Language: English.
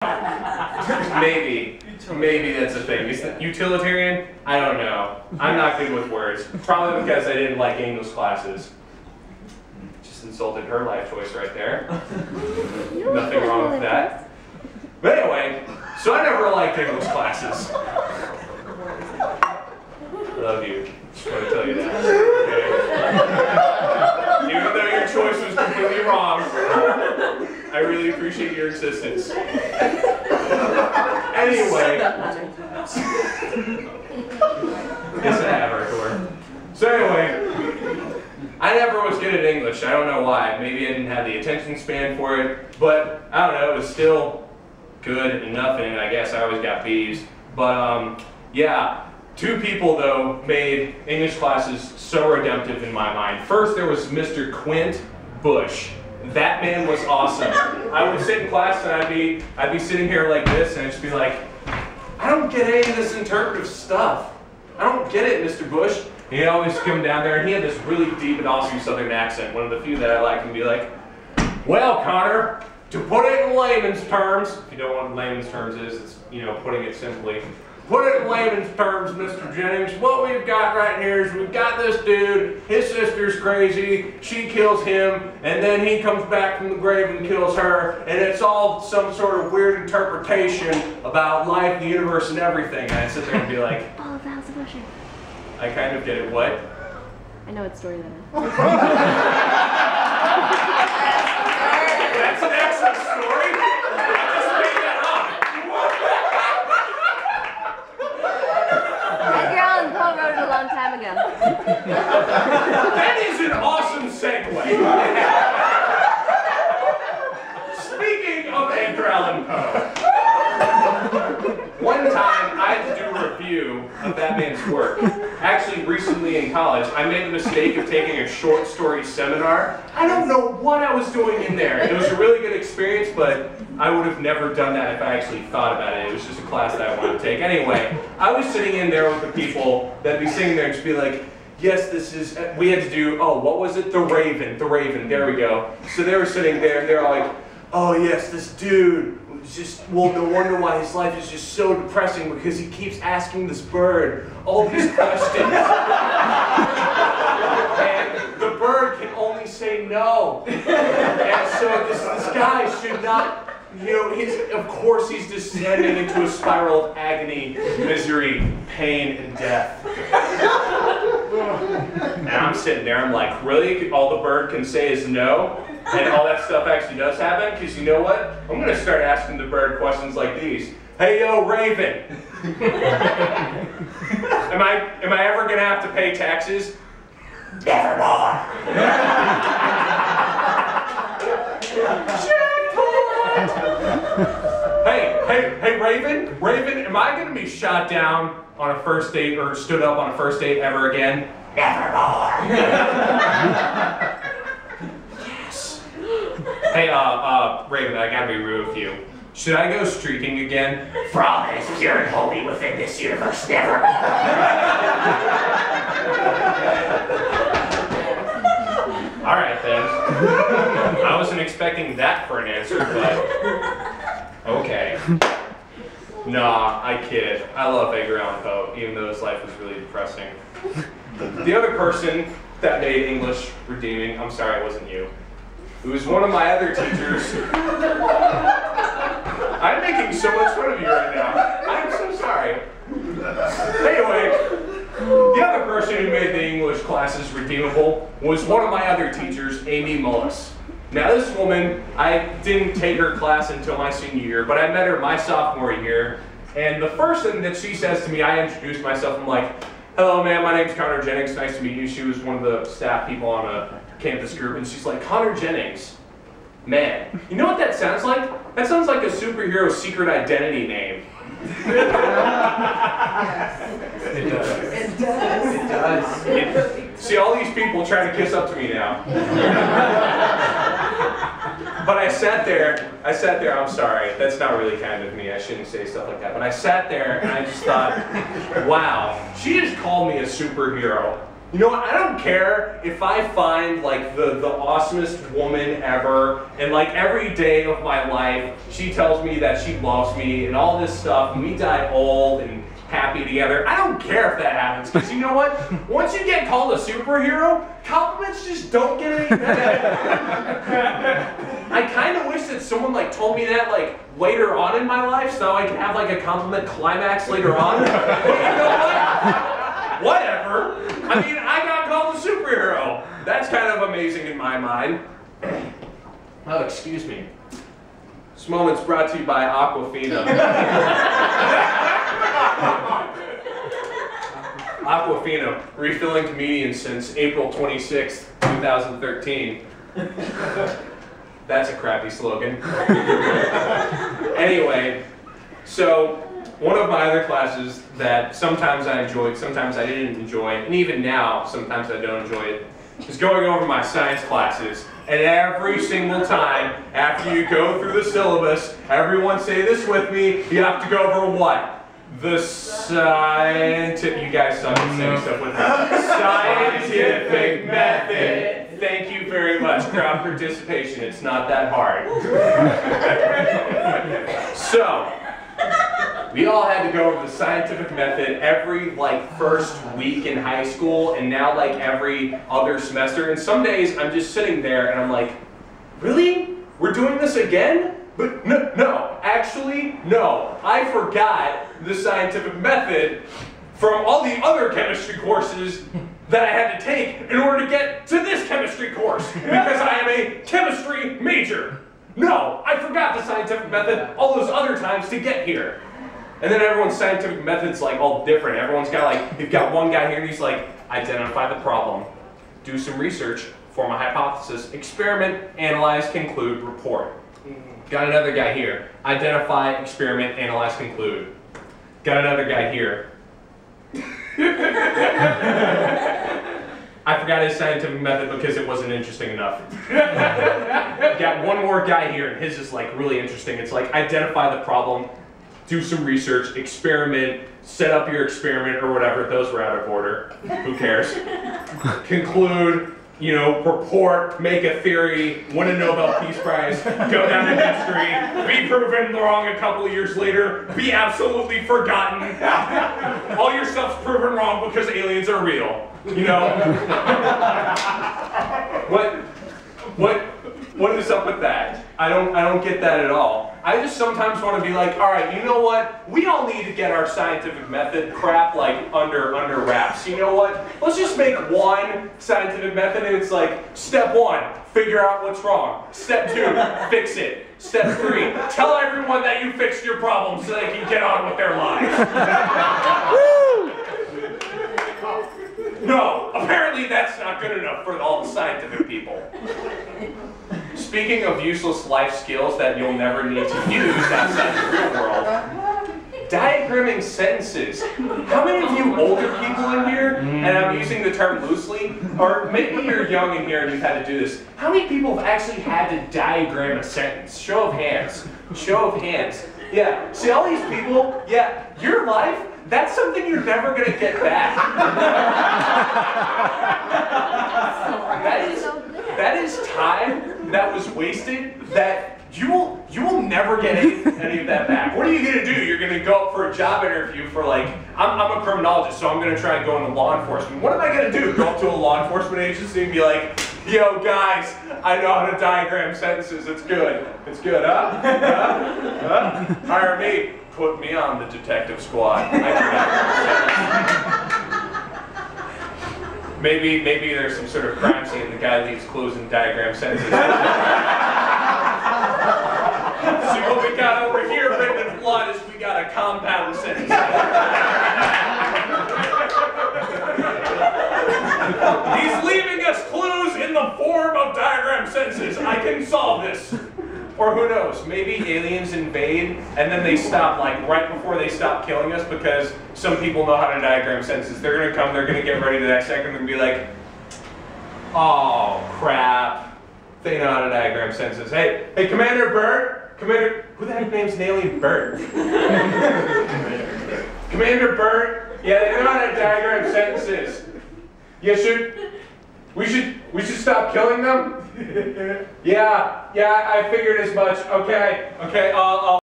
Maybe that's a thing. Is that utilitarian? I don't know. I'm not good with words. Probably because I didn't like English classes. Just insulted her life choice right there. Nothing wrong with that. But anyway, so I never liked English classes. Love you. Just want to tell you that. Okay? Even though your choice was completely wrong, I really appreciate your existence. Anyway. Yes, I have, Arthur. So anyway, I never was good at English. I don't know why. Maybe I didn't have the attention span for it, but I don't know. It was still good enough, and I guess I always got B's. But yeah. Two people, though, made English classes so redemptive in my mind. First, there was Mr. Quint Bush. That man was awesome. I would sit in class and I'd be sitting here like this, and I'd just be like, I don't get any of this interpretive stuff. I don't get it, Mr. Bush. And he'd always come down there, and he had this really deep and awesome Southern accent. One of the few that I liked, and be like, well, Connor, to put it in layman's terms, if you don't know what layman's terms is, it's, you know, putting it simply. Put it in layman's terms, Mr. Jennings, what we've got right here is we've got this dude, his sister's crazy, she kills him, and then he comes back from the grave and kills her, and it's all some sort of weird interpretation about life, the universe, and everything. And I'd sit there and be like, Ball of the House of Usher. I kind of get it. What? I know what story that is. That's an excellent story. Wrote it a long time ago. That is an awesome segue. Speaking of Edgar Allan Poe, one time I had to do a review of that man's work. Actually, recently in college, I made the mistake of taking a short story seminar. I don't know what I was doing in there. It was a really good experience, but I would have never done that if I actually thought about it. It was just a class that I wanted to take. Anyway, I was sitting in there with the people that'd be sitting there and just be like, yes, this is, we had to do, oh, what was it? The Raven, there we go. So they were sitting there, they're like, oh yes, this dude, just, well, no wonder why his life is just so depressing because he keeps asking this bird all these questions. And the bird can only say no. And so this guy should not, you know, of course he's descending into a spiral of agony, misery, pain, and death. And I'm sitting there, I'm like, really? All the bird can say is no? And all that stuff actually does happen? Because you know what? I'm going to start asking the bird questions like these. Hey, yo, Raven. Am I ever going to have to pay taxes? Nevermore. Hey, Raven, am I going to be shot down on a first date or stood up on a first date ever again? Nevermore. Yes. Hey, Raven, I gotta be rude with you. Should I go streaking again? For all that is pure and holy within this universe, never. All right, then. I wasn't expecting that for an answer, but okay. Nah, I kid. I love Edgar Allan Poe, even though his life was really depressing. The other person that made English redeeming, I'm sorry, it wasn't you. It was one of my other teachers. I'm making so much fun of you right now. I'm so sorry. Anyway, the other person who made the English classes redeemable was one of my other teachers, Amy Mullis. Now this woman, I didn't take her class until my senior year, but I met her my sophomore year, and the first thing that she says to me, I introduced myself, I'm like, hello man, my name's Connor Jennings, nice to meet you. She was one of the staff people on a campus group, and she's like, Connor Jennings, man, you know what that sounds like? That sounds like a superhero secret identity name. It does. See, all these people trying to kiss up to me now. But I sat there, I'm sorry, that's not really kind of me, I shouldn't say stuff like that, but I sat there and I just thought, wow, she just called me a superhero. You know what, I don't care if I find like the awesomest woman ever, and like every day of my life, she tells me that she loves me and all this stuff, and we die old and happy together. I don't care if that happens, because you know what? Once you get called a superhero, compliments just don't get any better. I kind of wish that someone like told me that like later on in my life, so I could have like a compliment climax later on. But you know what? Whatever. I mean, I got called a superhero. That's kind of amazing in my mind. Oh, excuse me. This moment's brought to you by Aquafina. Aquafina, refilling comedians since April 26th, 2013. That's a crappy slogan. Anyway, so one of my other classes that sometimes I enjoyed, sometimes I didn't enjoy, and even now, sometimes I don't enjoy it, is going over my science classes. And every single time, after you go through the syllabus, everyone say this with me, you have to go over what? The scientific, you guys suck at saying stuff with me. Scientific method. Thank you very much. Crowd participation, it's not that hard. So, we all had to go over the scientific method every like first week in high school, and now like every other semester. And some days I'm just sitting there and I'm like, really? We're doing this again? But no, actually, no. I forgot the scientific method from all the other chemistry courses that I had to take in order to get to this chemistry course, because I am a chemistry major. No, I forgot the scientific method all those other times to get here. And then everyone's scientific method's like all different. Everyone's got like, you've got one guy here and he's like, identify the problem, do some research, form a hypothesis, experiment, analyze, conclude, report. Got another guy here, identify, experiment, analyze, conclude. Got another guy here. I forgot his scientific method because it wasn't interesting enough. Got one more guy here and his is like really interesting. It's like identify the problem, do some research, experiment, set up your experiment or whatever. Those were out of order. Who cares? Conclude, you know, report, make a theory, win a Nobel Peace Prize, go down in history, be proven wrong a couple of years later, be absolutely forgotten. All your stuff's proven wrong because aliens are real. You know? What is up with that? I don't get that at all. I just sometimes want to be like, all right, you know what? We all need to get our scientific method crap like under wraps. You know what? Let's just make one scientific method and it's like, step 1, figure out what's wrong. Step 2, fix it. Step 3, tell everyone that you fixed your problem so they can get on with their lives. No, apparently that's not good enough for all the scientific people. Speaking of useless life skills that you'll never need to use outside the real world, diagramming sentences. How many of you older people in here, and I'm using the term loosely, or maybe you're young in here and you've had to do this, how many people have actually had to diagram a sentence? Show of hands. Show of hands. Yeah, see all these people, yeah, your life, that's something you're never going to get back. That is time that was wasted that you will never get any of that back. What are you going to do? You're going to go up for a job interview for like, I'm a criminologist, so I'm going to try and go into law enforcement. What am I going to do? Go up to a law enforcement agency and be like, yo guys, I know how to diagram sentences, it's good. It's good, huh? Hire me. Put me on the detective squad. Maybe there's some sort of crime scene and the guy leaves clues and diagram sentences. See what we got over here written in blood is we got a compound sentence. He's leaving us clues in the form of diagram sentences. I can solve this. Or who knows, maybe aliens invade and then they stop, like right before they stop killing us because some people know how to diagram sentences. They're gonna come, they're gonna get ready the next second and be like, oh crap, they know how to diagram sentences. Hey, Commander Burt, who the heck names an alien Burt? Commander Burt, yeah, they know how to diagram sentences. Yeah, we should stop killing them? Yeah, I figured as much. Okay, I'll